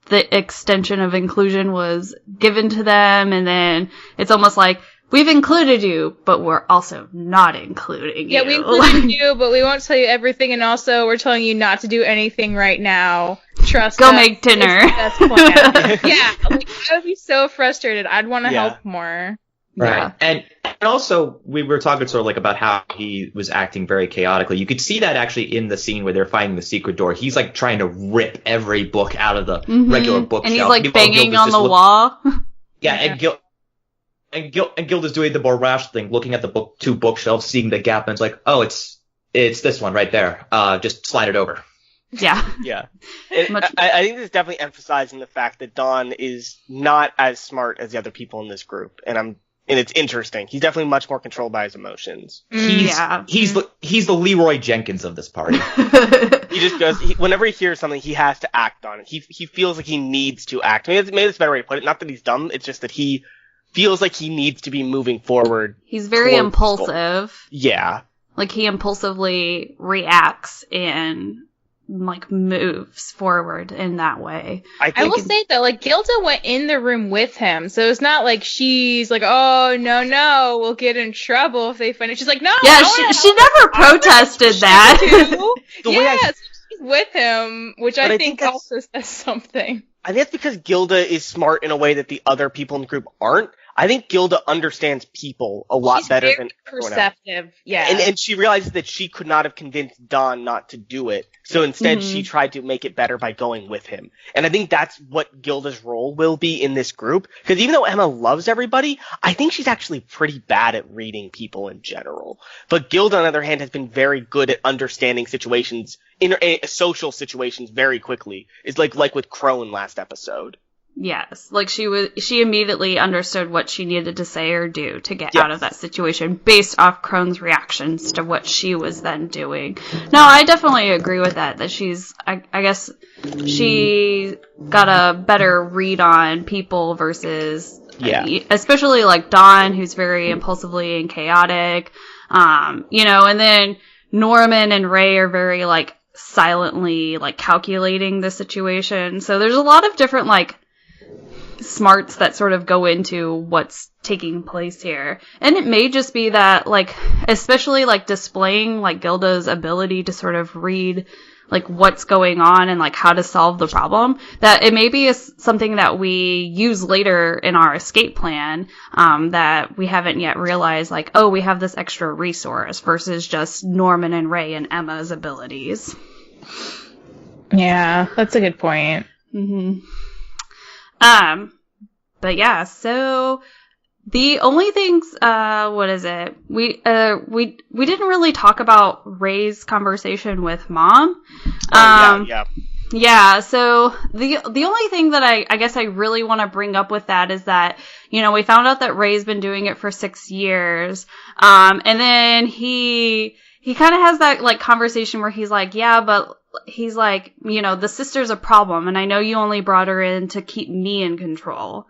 extension of inclusion was given to them, and then it's almost like, we've included you, but we're also not including you. Yeah, we included you, but we won't tell you everything, and also we're telling you not to do anything right now. Trust us. Go make dinner. It's the best plan. Yeah, like, I would be so frustrated. I'd want to help more. Right. Yeah. And also, we were talking sort of like about how he was acting very chaotically. You could see that actually in the scene where they're finding the secret door. He's like trying to rip every book out of the regular bookshelf. And he's like banging on the wall. Yeah, and Gilda's doing the more rational thing, looking at the two bookshelves, seeing the gap, and it's like, oh, it's this one right there. Just slide it over. Yeah. Yeah. I think this is definitely emphasizing the fact that Don is not as smart as the other people in this group, and it's interesting. He's definitely much more controlled by his emotions. He's the Leroy Jenkins of this party. He just goes, whenever he hears something, he has to act on it. He feels like he needs to act. Maybe that's a better way to put it. Not that he's dumb, it's just that he feels like he needs to be moving forward. He's very impulsive. Yeah. Like, he impulsively reacts and, like, moves forward in that way. I will say, though, like, Gilda went in the room with him, so it's not like she's like, oh, no, we'll get in trouble if they find it. She's like, no, yeah, she never protested that. She's with him, which I think also says something. I think that's because Gilda is smart in a way that the other people in the group aren't. I think Gilda understands people a lot better than perceptive. Yeah. And she realizes that she could not have convinced Don not to do it. So instead she tried to make it better by going with him. And I think that's what Gilda's role will be in this group. Because even though Emma loves everybody, I think she's actually pretty bad at reading people in general. But Gilda, on the other hand, has been very good at understanding situations, social situations very quickly. It's like with Crone last episode. Yes, like she immediately understood what she needed to say or do to get out of that situation based off Crone's reactions to what she was then doing. No, I definitely agree with that I guess she got a better read on people versus, especially like Don, who's very impulsively and chaotic, and then Norman and Rhea are very like silently like calculating the situation. So there's a lot of different like smarts that sort of go into what's taking place here. And it may just be that, like, especially, like, displaying, like, Gilda's ability to sort of read, like, what's going on and, like, how to solve the problem, that it may be something that we use later in our escape plan, that we haven't yet realized, like, oh, we have this extra resource versus just Norman and Rhea and Emma's abilities. Yeah, that's a good point. Mm-hmm. But yeah, so the only things, what is it? We didn't really talk about Ray's conversation with Mom. Yeah, so the only thing that I guess I really want to bring up with that is that, we found out that Ray's been doing it for 6 years. And then he kind of has that, like, conversation where he's like, yeah, but he's like, the sister's a problem, and I know you only brought her in to keep me in control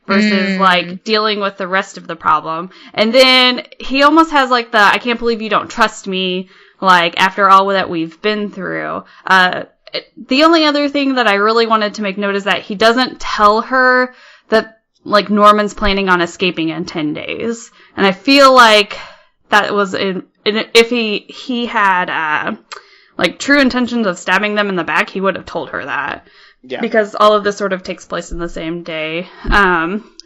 versus, like, dealing with the rest of the problem. And then he almost has, like, I can't believe you don't trust me, like, after all that we've been through. The only other thing that I really wanted to make note is that he doesn't tell her that, like, Norman's planning on escaping in 10 days. And I feel like that was if he had, like, true intentions of stabbing them in the back, he would have told her that. Yeah. Because all of this sort of takes place in the same day.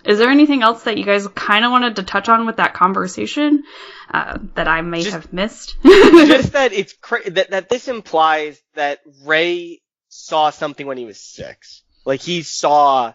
Is there anything else that you guys kind of wanted to touch on with that conversation that I may have missed? Just that it's that this implies that Ray saw something when he was 6. Like, he saw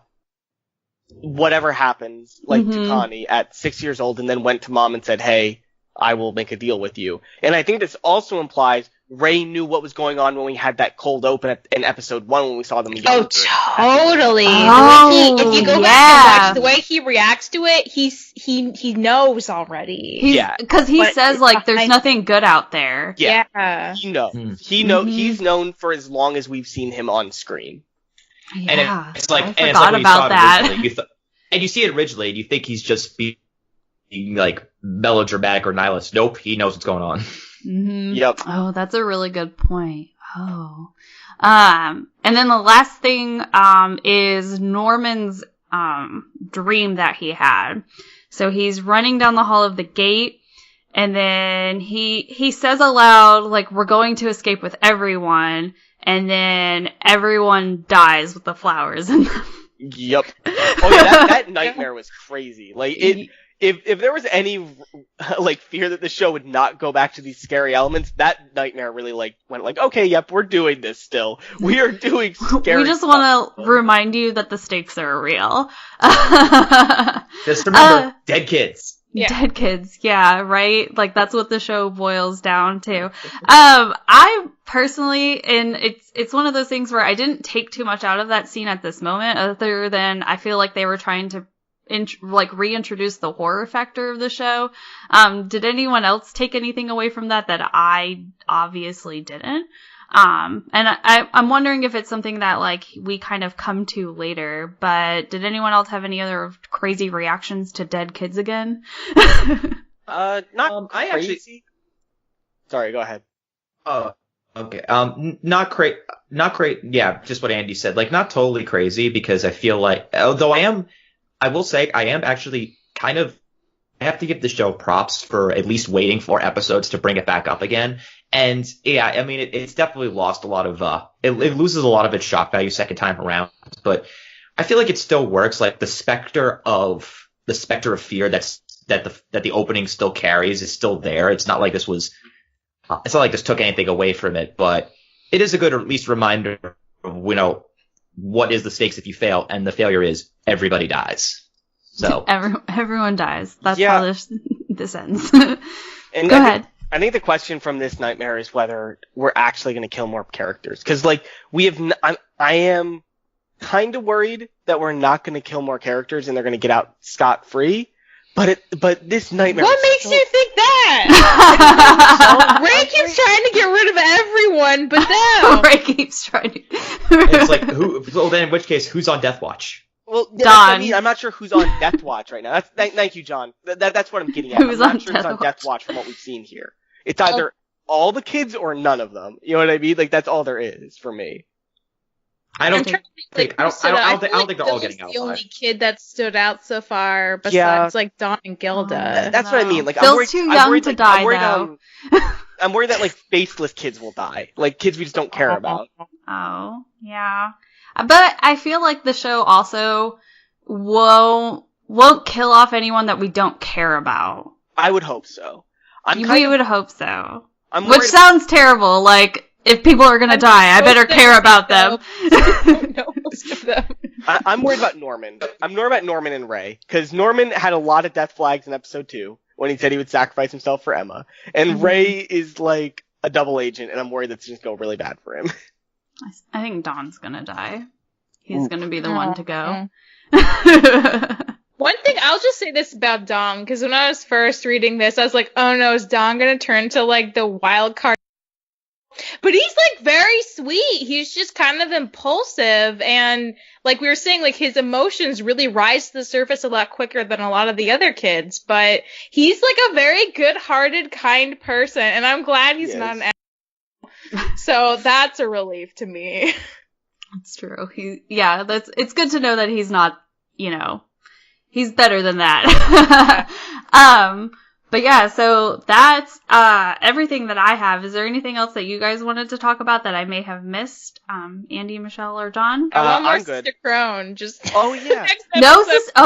whatever happened, like, to Connie at 6 years old, and then went to Mom and said, hey, I will make a deal with you. And I think this also implies Ray knew what was going on when we had that cold open in episode 1 when we saw them. Oh, totally. If you go back and watch the way he reacts to it, he knows already. Because he says, like, there's nothing good out there. Yeah. He knows. He's known for as long as we've seen him on screen. Yeah. And it's like, I forgot about that. And you see it originally, and you think he's just being, like, melodramatic or nihilist. Nope, he knows what's going on. Mm-hmm. Yep. Oh, that's a really good point. Oh. And then the last thing, is Norman's, dream that he had. So he's running down the hall of the gate, and then he says aloud, like, we're going to escape with everyone, and then everyone dies with the flowers in them. Yep. Oh yeah, that nightmare was crazy. Like, if there was any like fear that the show would not go back to these scary elements, that nightmare really like went like, okay, yep, we're doing this still. We are doing scary. We just want to remind you that the stakes are real. Just remember, dead kids. Yeah. Dead kids, yeah, right? Like, that's what the show boils down to. I personally, and it's one of those things where I didn't take too much out of that scene at this moment, other than I feel like they were trying to reintroduce the horror factor of the show. Did anyone else take anything away from that I obviously didn't? And I'm wondering if it's something that, like, we kind of come to later, but did anyone else have any other crazy reactions to dead kids again? Not crazy. Sorry, go ahead. Oh, okay. Not great. Yeah, just what Andy said. Like, not totally crazy, because I feel like, although I will say, I am actually kind of, I have to give the show props for at least waiting 4 episodes to bring it back up again. And yeah, I mean, it's definitely lost a lot of, it loses a lot of its shock value second time around, but I feel like it still works. Like, the specter of fear that the opening still carries is still there. It's not like this took anything away from it, but it is a good, at least, reminder of, you know, what is the stakes if you fail, and the failure is everybody dies. So everyone dies. That's Yeah. how this ends. And Go ahead. I think the question from this nightmare is whether we're actually going to kill more characters. Because, like, I am kind of worried that we're not going to kill more characters and they're going to get out scot-free. But this nightmare. What makes you think that? Ray keeps trying to get rid of everyone, but them. Ray keeps trying to. it's like, well, then in which case, who's on death watch? Well, Don. that's what I mean. I'm not sure who's on death watch right now. Thank you, John. That's what I'm getting at. Who's I'm on not sure who's death on death watch from what we've seen here. It's either all the kids or none of them. You know what I mean? Like, that's all there is for me. I don't think they're all getting out The only alive. kid that stood out so far, besides like Don and Gilda. That's what I mean. Like, Phil's too young to die, though. I'm worried that, like, faceless kids will die. Like, kids we just don't care about. Oh, yeah. But I feel like the show also won't kill off anyone that we don't care about. I would hope so. We would hope so. I'm Which worried sounds terrible. Like, if people are gonna die, I better care about them. No, most of them. I'm worried about Norman. I'm worried about Norman and Rhea. Because Norman had a lot of death flags in episode 2 when he said he would sacrifice himself for Emma. And Rhea is like a double agent, and I'm worried that's just going to go really bad for him. I think Don's gonna die. He's gonna be the one to go. One thing, I'll just say this about Don, because when I was first reading this, I was like, oh no, is Don gonna turn to, like, the wild card? But he's, like, very sweet. He's just kind of impulsive, and, like we were saying, like, his emotions really rise to the surface a lot quicker than a lot of the other kids, but he's, like, a very good-hearted, kind person, and I'm glad he's not an asshole. So that's a relief to me. That's true. It's good to know that he's not, you know, he's better than that. But yeah, so that's everything that I have. Is there anything else that you guys wanted to talk about that I may have missed? Andy, Michelle, or John? I want more I'm good. Sister Crone. Oh,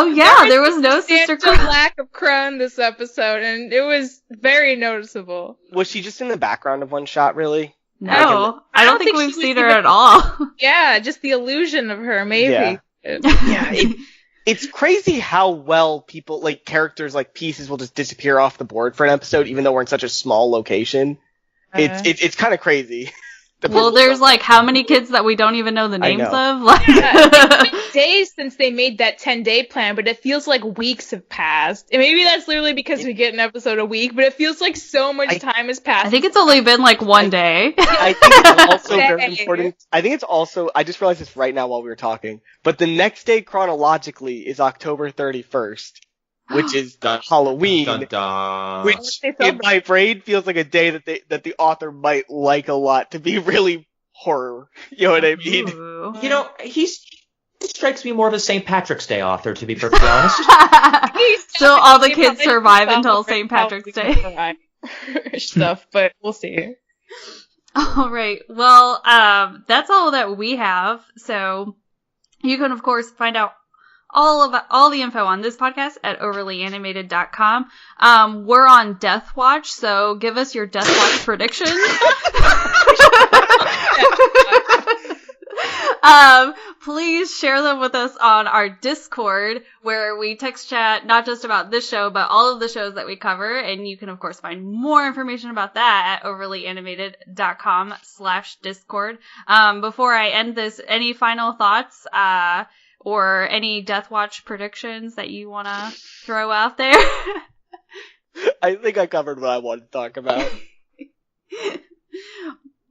yeah. There was no Sister Crone. Lack of Crone this episode, and it was very noticeable. Was she just in the background of one shot, really? No, I don't think we've seen her at all. Yeah, just the illusion of her, maybe. Yeah, it's crazy how well people, like, characters, like, pieces will just disappear off the board for an episode, even though we're in such a small location. It's kind of crazy. Well, there's, like, how many kids that we don't even know the names of? Like, it's been days since they made that 10-day plan, but it feels like weeks have passed. And maybe that's literally because we get an episode a week, but it feels like so much time has passed. I think it's only been, like, one day. I think it's also very important. I think it's also, I just realized this right now while we were talking, but the next day chronologically is October 31st. Which is Halloween, Dun, dun. which in my brain feels like a day that the author might like a lot to be really horror. You know what I mean? Ooh. You know, he strikes me more of a St. Patrick's Day author, to be perfectly honest. So all the kids survive until St. Patrick's Day. Stuff, but we'll see. All right. Well, that's all that we have. So you can, of course, find out all the info on this podcast at overlyanimated.com. We're on Death Watch, so give us your Death Watch predictions. Please share them with us on our Discord, where we text chat not just about this show, but all of the shows that we cover. And you can, of course, find more information about that at overlyanimated.com/Discord. Before I end this, any final thoughts, or any Death Watch predictions that you want to throw out there? I think I covered what I wanted to talk about.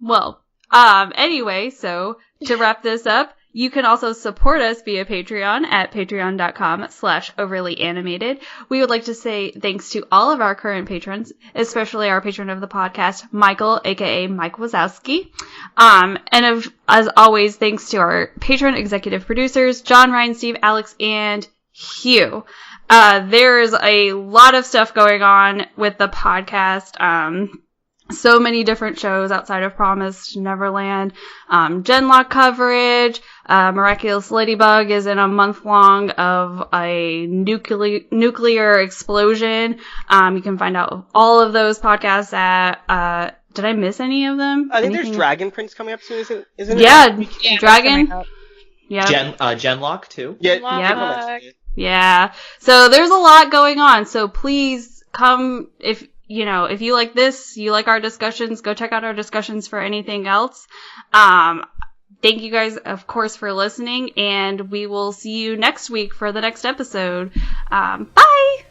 Well, anyway, so to wrap this up, you can also support us via Patreon at patreon.com/overlyanimated. We would like to say thanks to all of our current patrons, especially our patron of the podcast, Michael, aka Mike Wazowski. As always, thanks to our patron executive producers, John, Ryan, Steve, Alex, and Hugh. There's a lot of stuff going on with the podcast. So many different shows outside of Promised Neverland, Genlock coverage, Miraculous Ladybug is in a month-long of a nuclear explosion. You can find out all of those podcasts at, did I miss any of them? I think there's Dragon Prince coming up soon, isn't it? Yeah, Dragon. Yeah. Genlock too. Yeah. Yeah. So there's a lot going on. So please come if you like this, you like our discussions, go check out our discussions for anything else. Thank you guys, of course, for listening, and we will see you next week for the next episode. Bye!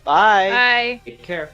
Bye! Take care.